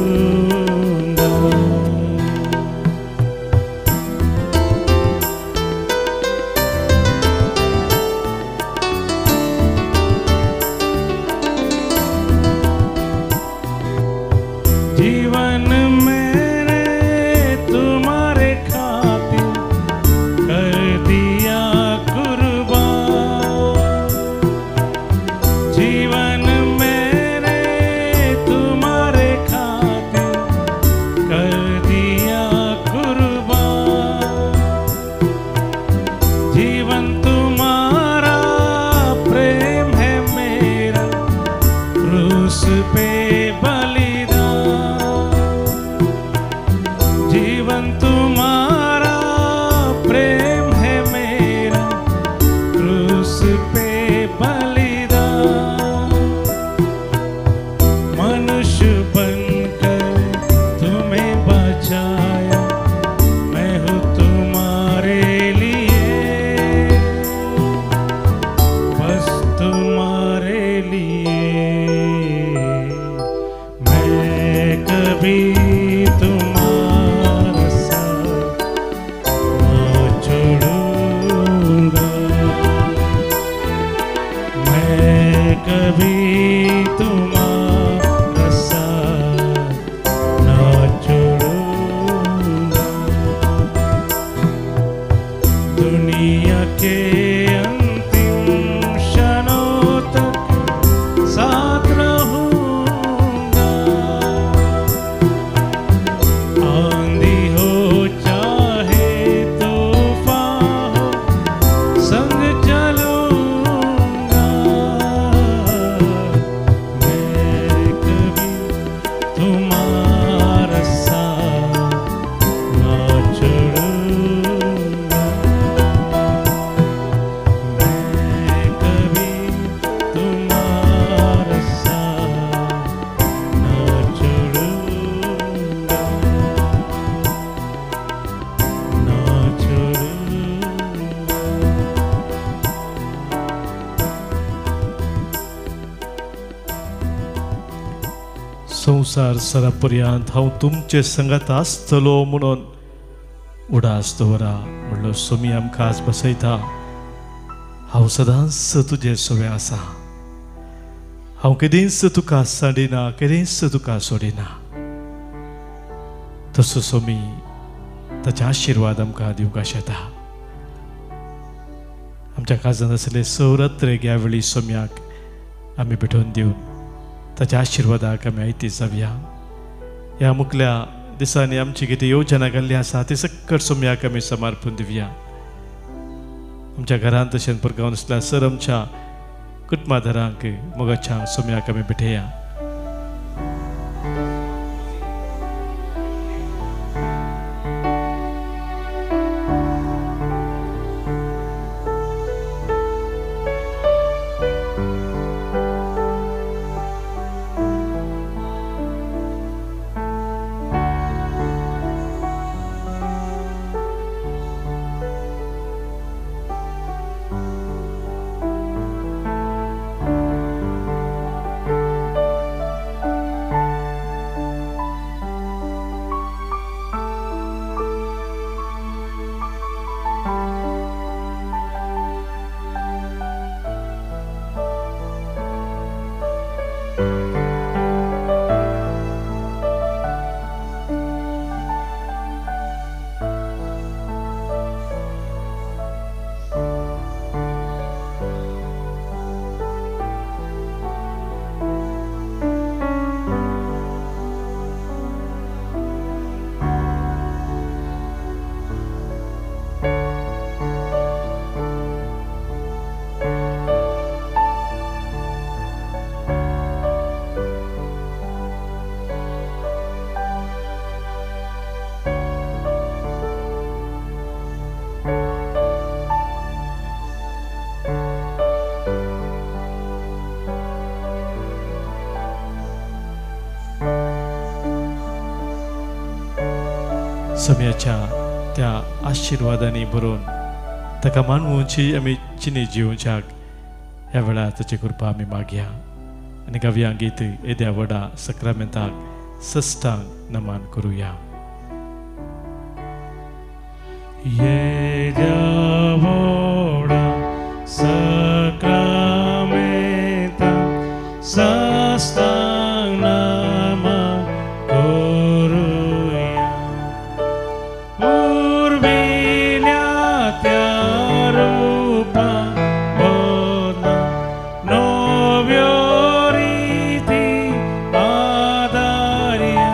जीवन मेरे तुम्हारे खातिर कर दिया कुर्बान। जीवन मेरे तुम्हारे खातिर कर दिया कुर्बान। जीवन तुम्हारा प्रेम है मेरा, क्रूस पे बलिदान। जीवन तुम्हारा प्रेम है मेरा, क्रूस पे बलिदान। मनुष्य बनकर तुम्हें बचाया, मैं हूँ तुम्हारे लिए, बस तुम्हारे लिए। मैं कभी तुम्हारा साथ ना छोड़ूंगा। मैं कभी तुम्हारा साथ ना छोड़ूंगा। दुनिया के अंतिम क्षणों तक साथ रहूंगा। आंधी हो चाहे तूफान हो, संग चलूंगा। मैं कभी तुम्हारा साथ ना छोड़ूंगा। मैं कभी तुम्हारा साथ ना छोड़ूंगा, ना छोड़ूंगा। संसार सरापर्यंत हांव तुमचे संगत आसतलो म्हणून उडास दवरा म्हणलो सोमी आमकां आज बसयता। हांव सदांच तुजे सोबे आसा, हांव केदींच तुका सांडिना, केदींच तुका सोडिना। तसो सोमी ताचे आशिर्वाद आमकां दिवंक शकता। आमच्या काळजांत आसले सवरत्रेक ह्या वेळी सोम्याक आमी भेटोवन दिवन ताच्या आशिर्वादाक आमी आयती जावया। ह्या मुखल्या दिसांनी आमची कितें योजना घाल्ली आसा ती सक्कट सोम्याक आमी समर्पण दिवया। आमच्या घरांत तशेंच परगांवन आसल्या सर आमच्या कुटुंबादारांक मोगाच्या सोम्याक आमी भेटया। समयाच्या त्या आशीर्वादांनी भरून ताका मानवूची आमी चिनी जिवच्याक ह्या वेळार ताची कृपा आमी मागया आनी गावया गीत येद्या व्हडा सक्रामेंताक सश्टांग नमान करुया. येद्या व्हडा सक्रामेंताक सश्टांग नमान करुया. उर्विल्या त्या रूपा बदला नव्यो रीती आदार्या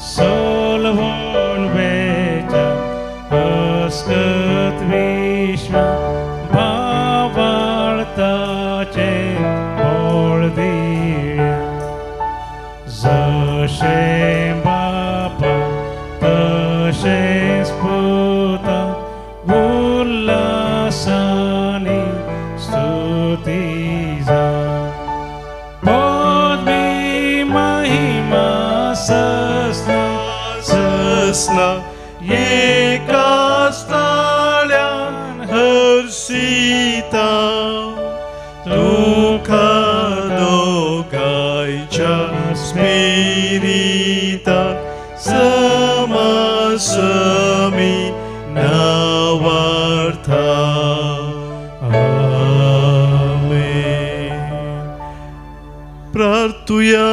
सोलवून वेचा अस्कत विश्व भावार्थाचे बोळ दिया. जशे बापा तशेच पुता उल्हासाने स्तुती जा. पदवी महिमा ससना एकाच ताळ्यान हर्षिता तुका दोगांयच्या स्पिरिताक समासमी नावार्था. आमेन. प्रार्थुया.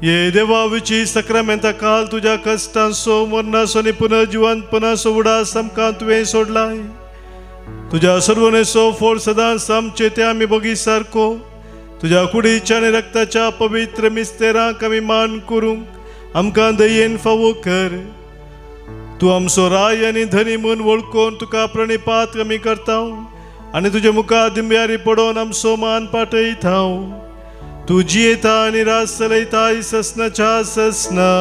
ये देवाविची सक्रामेंता काल तुझ्या कष्टांसो मरणासो आणि पुनर्जीवनपणासो उडास आमकां तुवें सोडलाय. तुझ्या सर्वनेसो फोड सदांच आमचे ते आमी बगी सारको तुझ्या कुडीच्या आणि रक्ताच्या पवित्र मिस्तेराक आमी मान करूंक आमकां दयेन फावो कर. तू आमचो राय आनी धनी म्हूण वळखून तुका प्रणिपात आमी करता आनी तुजे मुखार दिंब्यारी पडोवन आमचो मान पाटयता. तू जियेता आनी रास चलयता ससनाच्या ससना.